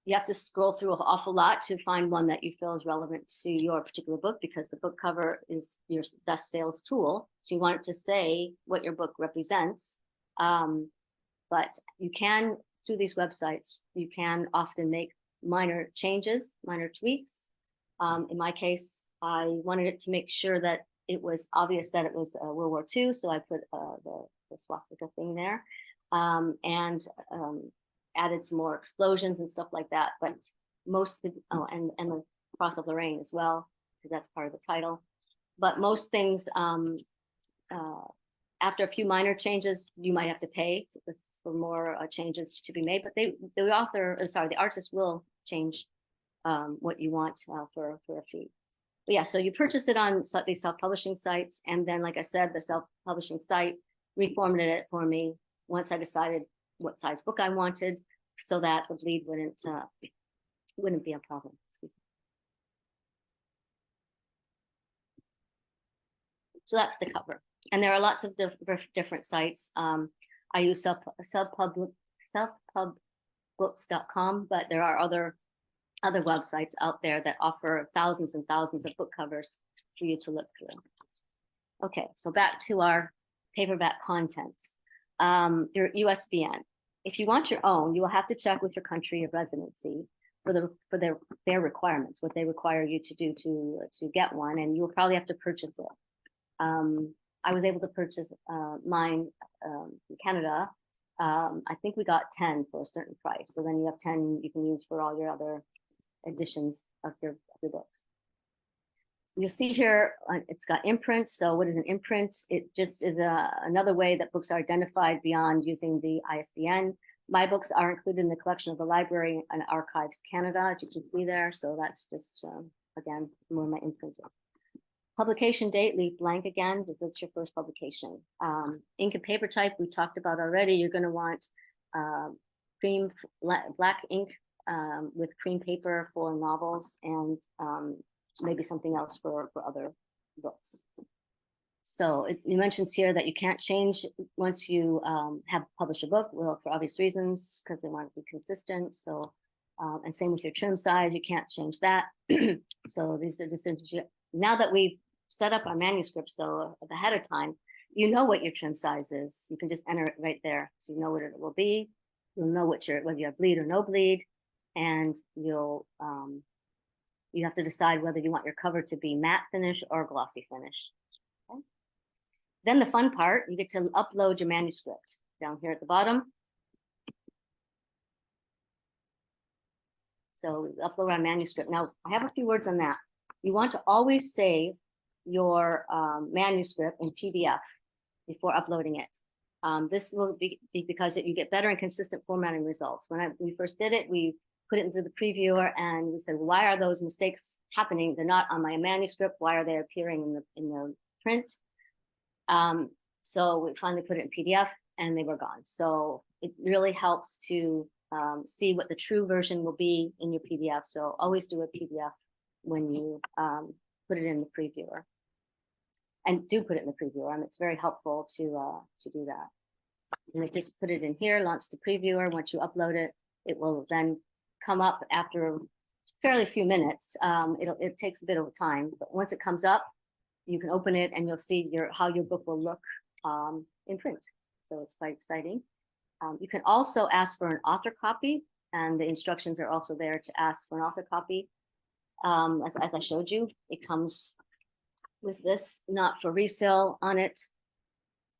You have to scroll through an awful lot to find one that you feel is relevant to your particular book, because the book cover is your best sales tool. So you want it to say what your book represents. But you can, through these websites, you can often make minor changes, minor tweaks. In my case, I wanted it to make sure that it was obvious that it was World War II, so I put the swastika thing there, and added some more explosions and stuff like that. But most, and the Cross of Lorraine as well, because that's part of the title. But most things, after a few minor changes, you might have to pay for more changes to be made. But the artist will change what you want for a fee. But yeah, so you purchase it on these self-publishing sites, and then, like I said, the self-publishing site reformatted it for me once I decided what size book I wanted, so that the bleed wouldn't be a problem. Excuse me. So that's the cover, and there are lots of different sites. I use selfpubooks.com, but there are other websites out there that offer thousands and thousands of book covers for you to look through. Okay, so back to our paperback contents. Your USBN. If you want your own, you will have to check with your country of residency for their requirements, what they require you to do to get one, and you'll probably have to purchase it. I was able to purchase mine in Canada. I think we got 10 for a certain price. So then you have 10 you can use for all your other editions of your books. You'll see here, it's got imprint. So what is an imprint? It just is another way that books are identified beyond using the ISBN. My books are included in the collection of the Library and Archives Canada, as you can see there. So that's just, again, where my imprint is. Publication date, leave blank again, because it's your first publication. Ink and paper type, we talked about already. You're going to want cream black ink with cream paper for novels, and maybe something else for other books. So it mentions here that you can't change once you have published a book, well, for obvious reasons, because they want to be consistent. So, and same with your trim size, you can't change that. So these are just, now that we've set up our manuscripts though ahead of time, you know what your trim size is. You can just enter it right there, so you know what it will be. You'll know whether you have bleed or no bleed, and you have to decide whether you want your cover to be matte finish or glossy finish. Okay. Then the fun part, you get to upload your manuscript down here at the bottom. So upload our manuscript. Now I have a few words on that. You want to always save your manuscript in PDF before uploading it. This will be because you get better and consistent formatting results. When we first did it, we put it into the previewer and we said, why are those mistakes happening? They're not on my manuscript. Why are they appearing in the print? So we finally put it in PDF and they were gone. So it really helps to see what the true version will be in your PDF. So always do a PDF when you put it in the previewer. And do put it in the previewer. It's very helpful to do that. And just put it in here, launch the previewer. Once you upload it, it will then come up after a fairly few minutes. It takes a bit of time, but once it comes up, you can open it and you'll see how your book will look in print. So it's quite exciting. You can also ask for an author copy, and the instructions are also there to ask for an author copy. As I showed you, it comes with this not for resale on it.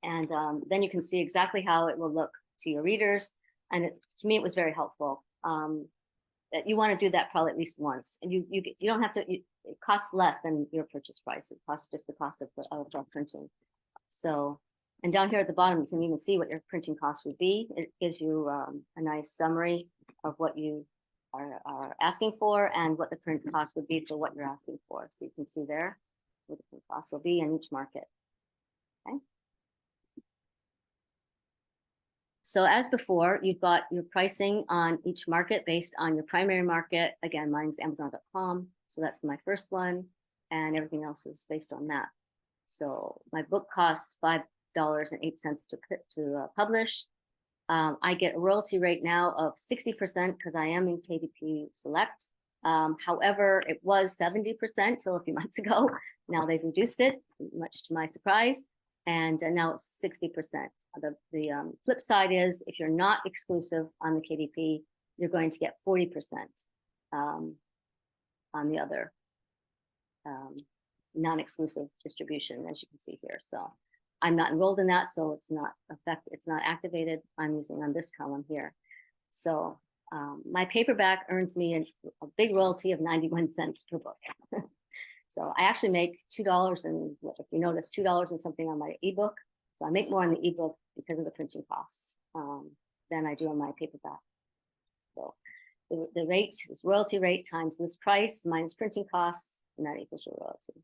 And then you can see exactly how it will look to your readers. And to me, it was very helpful. That you want to do that probably at least once. And you don't have to, it costs less than your purchase price. It costs just the cost of printing. So, and down here at the bottom, you can even see what your printing cost would be. It gives you a nice summary of what you are asking for and what the print cost would be for what you're asking for. So you can see there what the print cost will be in each market. Okay. So as before, you've got your pricing on each market based on your primary market. Again, mine's Amazon.com. So that's my first one. And everything else is based on that. So my book costs $5.08 to publish. I get a royalty rate now of 60% because I am in KDP Select. However, it was 70% till a few months ago. Now they've reduced it, much to my surprise. And now it's 60%. The flip side is if you're not exclusive on the KDP, you're going to get 40% on the other non-exclusive distribution, as you can see here. So I'm not enrolled in that, so it's not activated. I'm using on this column here. So my paperback earns me a big royalty of 91 cents per book. So I actually make $2 and if you notice $2 and something on my ebook. So I make more on the ebook because of the printing costs than I do on my paperback. So the rate is royalty rate times list price minus printing costs, and that equals your royalty.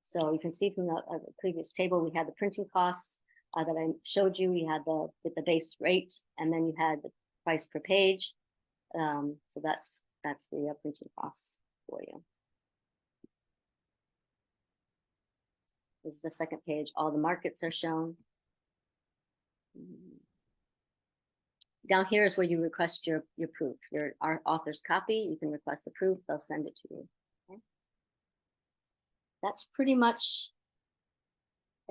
So you can see from the previous table, we had the printing costs that I showed you. We had the base rate, and then you had the price per page. So that's the printing costs for you. This is the second page. All the markets are shown. Down here is where you request your proof, our author's copy. You can request the proof. They'll send it to you. Okay. That's pretty much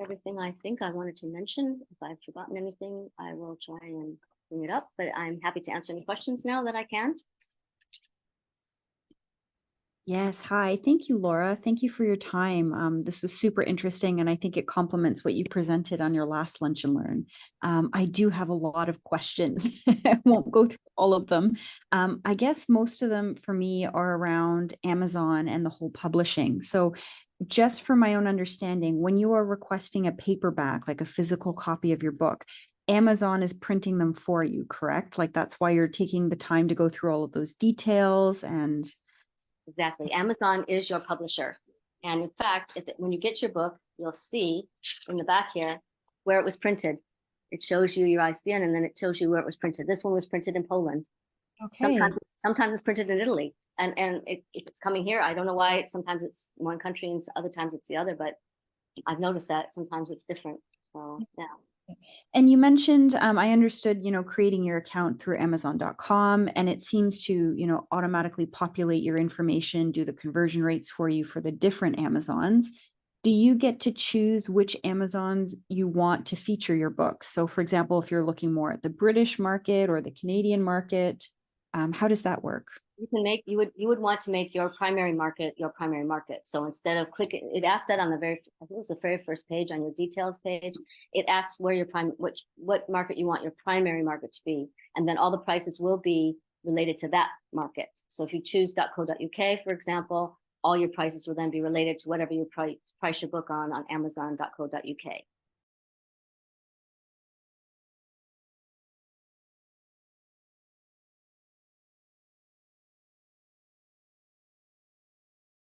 everything I think I wanted to mention. If I've forgotten anything, I will try and bring it up, but I'm happy to answer any questions now that I can. Yes. Hi. Thank you, Laura. Thank you for your time. This was super interesting, and I think it complements what you presented on your last Lunch and Learn. I do have a lot of questions. I won't go through all of them. I guess most of them for me are around Amazon and the whole publishing. So just for my own understanding, when you are requesting a paperback, like a physical copy of your book, Amazon is printing them for you, correct? Like that's why you're taking the time to go through all of those details and... Exactly. Amazon is your publisher. And in fact, when you get your book, you'll see in the back here where it was printed. It shows you your ISBN and then it tells you where it was printed. This one was printed in Poland. Okay. Sometimes it's printed in Italy. And if it's coming here, I don't know why. Sometimes it's one country and other times it's the other, but I've noticed that sometimes it's different. So yeah. And you mentioned, I understood, creating your account through Amazon.com, and it seems to, automatically populate your information, do the conversion rates for you for the different Amazons. Do you get to choose which Amazons you want to feature your book? So for example, if you're looking more at the British market or the Canadian market, how does that work? You would want to make your primary market your primary market. So instead of clicking, it asks that on I think it was the very first page on your details page. It asks where what market you want your primary market to be, and then all the prices will be related to that market. So if you choose .co.uk, for example, all your prices will then be related to whatever you price your book on Amazon.co.uk.